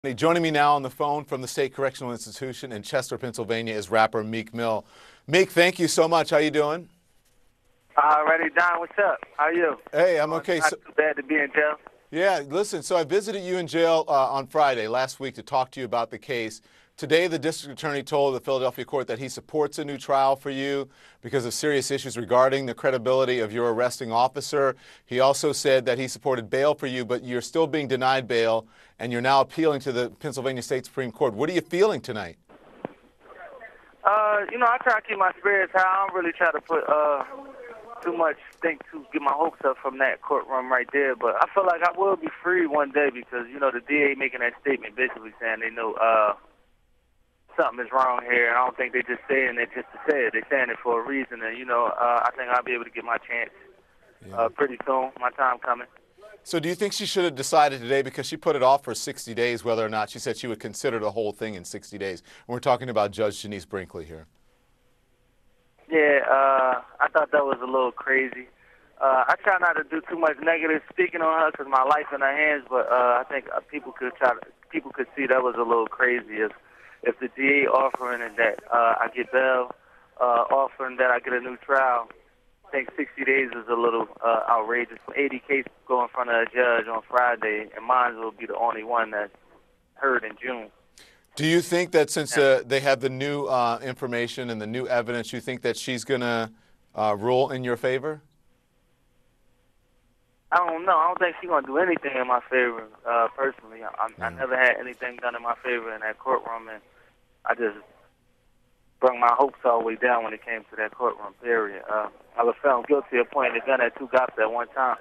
Joining me now on the phone from the State Correctional Institution in Chester, Pennsylvania, is rapper Meek Mill. Meek, thank you so much. How you doing? Alrighty, Don, what's up? How you? Hey, I'm okay. Not too bad to be in jail. Yeah, listen, so I visited you in jail on Friday last week to talk to you about the case. Today, the district attorney told the Philadelphia court that he supports a new trial for you because of serious issues regarding the credibility of your arresting officer. He also said that he supported bail for you, but you're still being denied bail, and you're now appealing to the Pennsylvania State Supreme Court. What are you feeling tonight? I try to keep my spirits high. I don't really try to put too much to get my hopes up from that courtroom right there. But I feel like I will be free one day because, the DA making that statement basically saying they know something is wrong here. And I don't think they're just saying it just to say it. They're saying it for a reason. And, I think I'll be able to get my chance pretty soon. My time coming. So do you think she should have decided today, because she put it off for 60 days, whether or not she said she would consider the whole thing in 60 days? And we're talking about Judge Janice Brinkley here. Yeah, I thought that was a little crazy. I try not to do too much negative speaking on her because my life in her hands, but I think people could see that was a little crazy if the DA offering that I get bail, offering that I get a new trial. I think 60 days is a little outrageous. 80 cases go in front of a judge on Friday, and mine will be the only one that's heard in June. Do you think that since they have the new information and the new evidence, you think that she's going to rule in your favor? I don't know. I don't think she's going to do anything in my favor, personally. I never had anything done in my favor in that courtroom, and I just brought my hopes all the way down when it came to that courtroom, period. I was found guilty of pointing a gun at two cops at one time.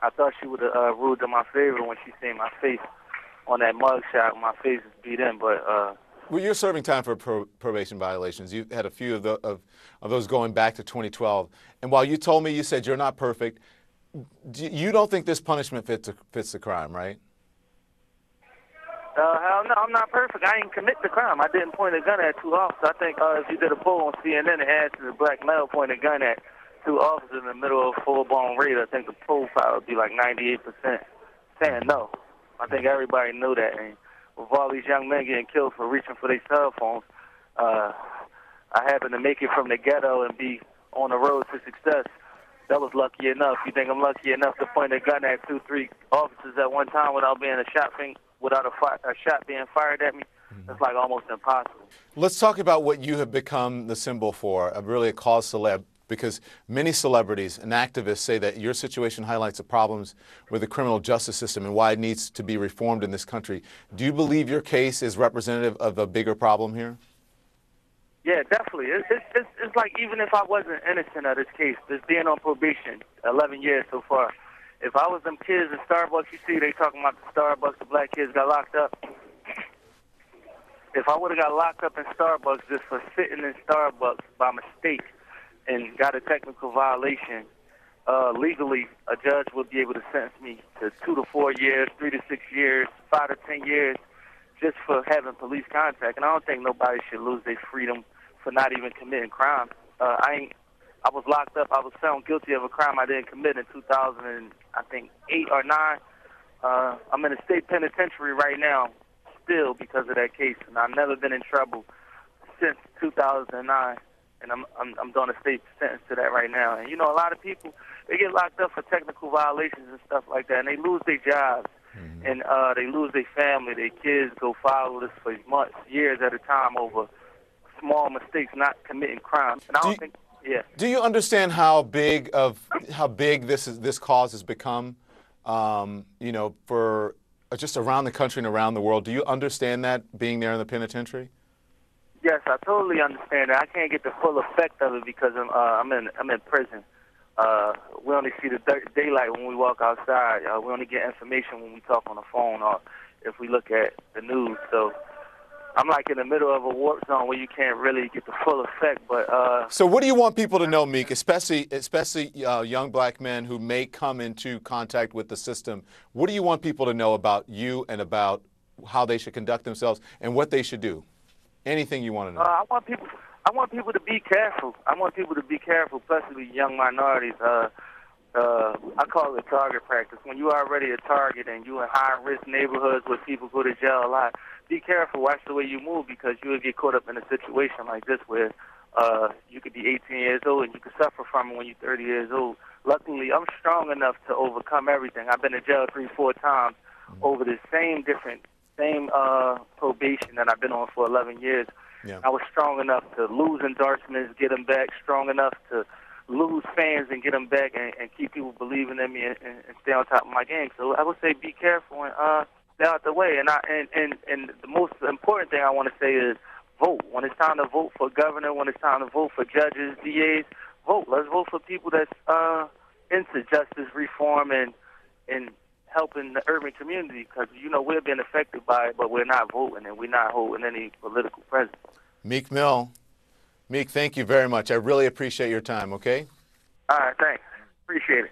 I thought she would have ruled in my favor when she seen my face on that mugshot. My face is beat in, but... Well, you're serving time for probation violations. You've had a few of those going back to 2012. And while you told me, you said you're not perfect, you don't think this punishment fits the crime, right? Hell no, I'm not perfect. I didn't commit the crime. I didn't point a gun at two officers. I think if you did a poll on CNN, it had to the black male point a gun at two officers in the middle of a full-blown raid. I think the poll power would be like 98% saying no. I think everybody knew that. And with all these young men getting killed for reaching for their cell phones, I happened to make it from the ghetto and be on the road to success. That was lucky enough. You think I'm lucky enough to point a gun at 2-3 officers at one time without being a shot being fired at me? That's like almost impossible. Let's talk about what you have become the symbol for, really a cause celeb, because many celebrities and activists say that your situation highlights the problems with the criminal justice system and why it needs to be reformed in this country. Do you believe your case is representative of a bigger problem here? Yeah, definitely. It's like even if I wasn't innocent of this case, just being on probation, 11 years so far, if I was them kids in Starbucks, you see they talking about the Starbucks, the black kids got locked up. If I would have got locked up in Starbucks just for sitting in Starbucks by mistake and got a technical violation, legally a judge would be able to sentence me to 2 to 4 years, 3 to 6 years, 5 to 10 years just for having police contact. And I don't think nobody should lose their freedom for not even committing crime. I was locked up. I was found guilty of a crime I didn't commit in 2008 or 9. I'm in a state penitentiary right now still because of that case, and I've never been in trouble since 2009. And I'm doing a state sentence to that right now. And, a lot of people, they get locked up for technical violations and stuff like that, and they lose their jobs, and they lose their family. Their kids go follow for months, years at a time over small mistakes, not committing crimes. And I don't think, yeah. Do you understand how big this cause has become, for just around the country and around the world? Do you understand that, being there in the penitentiary? Yes, I totally understand that. I can't get the full effect of it because I'm in prison. We only see the daylight when we walk outside. We only get information when we talk on the phone or if we look at the news. So I'm like in the middle of a warp zone where you can't really get the full effect. But so what do you want people to know, Meek, especially young black men who may come into contact with the system? What do you want people to know about you and about how they should conduct themselves and what they should do? Anything you want to know? I want people to be careful. I want people to be careful, especially young minorities. I call it target practice. When you are already a target and you in high-risk neighborhoods where people go to jail a lot, be careful. Watch the way you move because you will get caught up in a situation like this where you could be 18 years old and you could suffer from it when you're 30 years old. Luckily, I'm strong enough to overcome everything. I've been to jail 3-4 times over the same probation that I've been on for 11 years. Yeah. I was strong enough to lose endorsements, get them back, strong enough to lose fans and get them back and keep people believing in me and stay on top of my game. So I would say be careful and stay out the way. And the most important thing I want to say is vote. When it's time to vote for governor, when it's time to vote for judges, DAs, vote. Let's vote for people that's into justice reform and helping the urban community because, you know, we're being affected by it, but we're not voting and we're not holding any political presence. Meek Mill. Meek, thank you very much. I really appreciate your time, okay? All right, thanks. Appreciate it.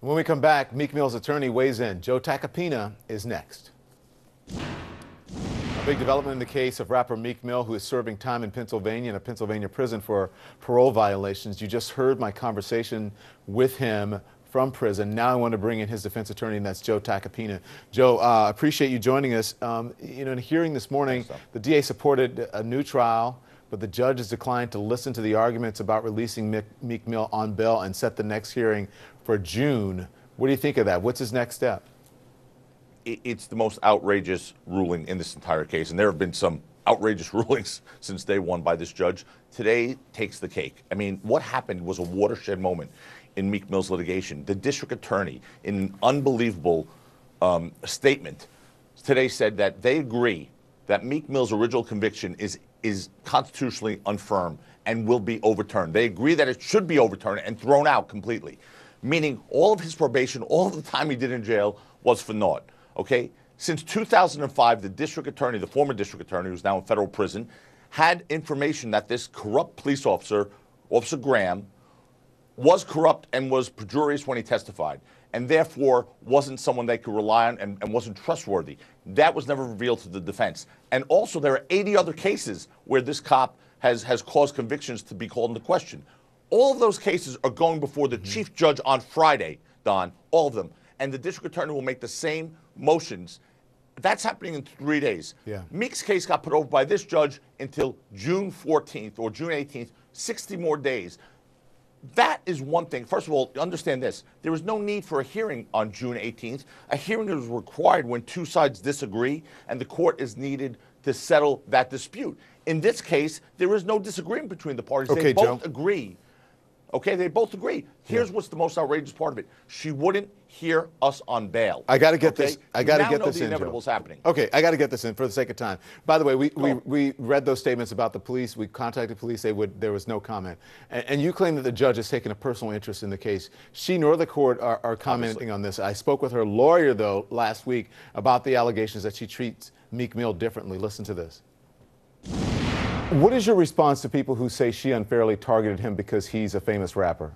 When we come back, Meek Mill's attorney weighs in. Joe Tacopina is next. A big development in the case of rapper Meek Mill, who is serving time in Pennsylvania in a Pennsylvania prison for parole violations. You just heard my conversation with him from prison. Now I want to bring in his defense attorney, and that's Joe Tacopina. Joe, I appreciate you joining us. In a hearing this morning, the DA supported a new trial, but the judge has declined to listen to the arguments about releasing Meek Mill on bail and set the next hearing for June. What do you think of that? What's his next step? It's the most outrageous ruling in this entire case, and there have been some outrageous rulings since day one by this judge. Today takes the cake. I mean, what happened was a watershed moment in Meek Mill's litigation. The district attorney, in an unbelievable statement, today said that they agree that Meek Mill's original conviction is constitutionally infirm and will be overturned. They agree that it should be overturned and thrown out completely, meaning all of his probation, all of the time he did in jail was for naught. Okay? Since 2005, the district attorney, the former district attorney, who's now in federal prison, had information that this corrupt police officer, Officer Graham, was corrupt and was perjurious when he testified, and therefore wasn't someone they could rely on and wasn't trustworthy. That was never revealed to the defense. And also, there are 80 other cases where this cop has caused convictions to be called into question. All of those cases are going before the chief judge on Friday, Don, all of them. And the district attorney will make the same motions. That's happening in 3 days. Yeah. Meek's case got put over by this judge until June 14th or June 18th, 60 more days. That is one thing. First of all, understand this. There is no need for a hearing on June 18th. A hearing is required when two sides disagree, and the court is needed to settle that dispute. In this case, there is no disagreement between the parties. Okay, they both Joe. agree. Okay, they both agree. Here's what's the most outrageous part of it. She wouldn't hear us on bail. I got to get this. I got to now get know this the in. inevitable's Joe. happening. Okay, I got to get this in for the sake of time. By the way, we read those statements about the police. We contacted police. There was no comment. And you claim that the judge has taken a personal interest in the case. She nor the court are commenting on this. I spoke with her lawyer, though, last week about the allegations that she treats Meek Mill differently. Listen to this. What is your response to people who say she unfairly targeted him because he's a famous rapper?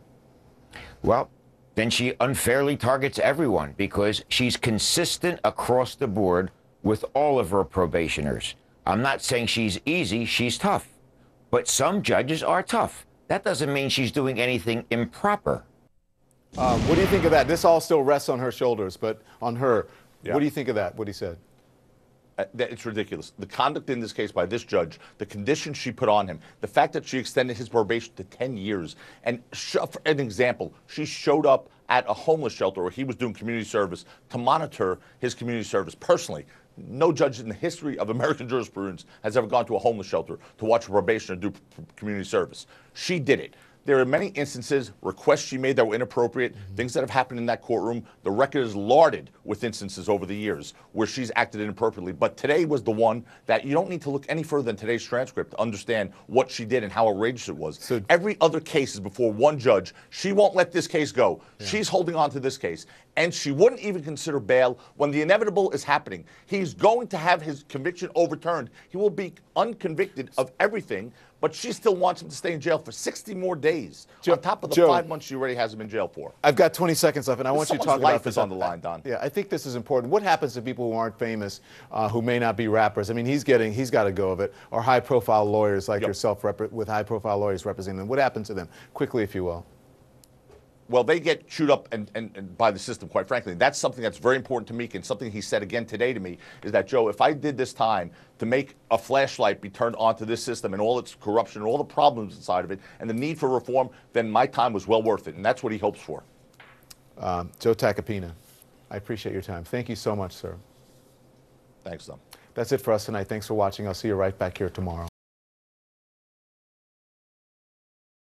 Well, then she unfairly targets everyone because she's consistent across the board with all of her probationers. I'm not saying she's easy, she's tough. But some judges are tough. That doesn't mean she's doing anything improper. What do you think of that? This all still rests on her shoulders, but on her. Yeah. What do you think of that, what he said? It's ridiculous. The conduct in this case by this judge, the conditions she put on him, the fact that she extended his probation to 10 years, and for an example, she showed up at a homeless shelter where he was doing community service to monitor his community service personally. No judge in the history of American jurisprudence has ever gone to a homeless shelter to watch a probationer do community service. She did it. There are many instances, requests she made that were inappropriate, things that have happened in that courtroom. The record is larded with instances over the years where she's acted inappropriately. But today was the one that you don't need to look any further than today's transcript to understand what she did and how outrageous it was. So, every other case is before one judge. She won't let this case go. Yeah. She's holding on to this case. And she wouldn't even consider bail when the inevitable is happening. He's going to have his conviction overturned. He will be unconvicted of everything, but she still wants him to stay in jail for 60 more days, on top of the 5 months she already has him in jail for. I've got 20 seconds left, and I want you to talk about this. Life is on the line, Don. Yeah, I think this is important. What happens to people who aren't famous, who may not be rappers? I mean, he's got to go of it, or high-profile lawyers like yourself with high-profile lawyers representing them. What happens to them? Quickly, if you will. well, they get chewed up and by the system, quite frankly. That's something that's very important to Meek, and something he said again today to me is that, Joe, if I did this time to make a flashlight be turned onto this system and all its corruption and all the problems inside of it and the need for reform, then my time was well worth it, and that's what he hopes for. Joe Tacopina, I appreciate your time. Thank you so much, sir. Thanks, Tom. That's it for us tonight. Thanks for watching. I'll see you right back here tomorrow.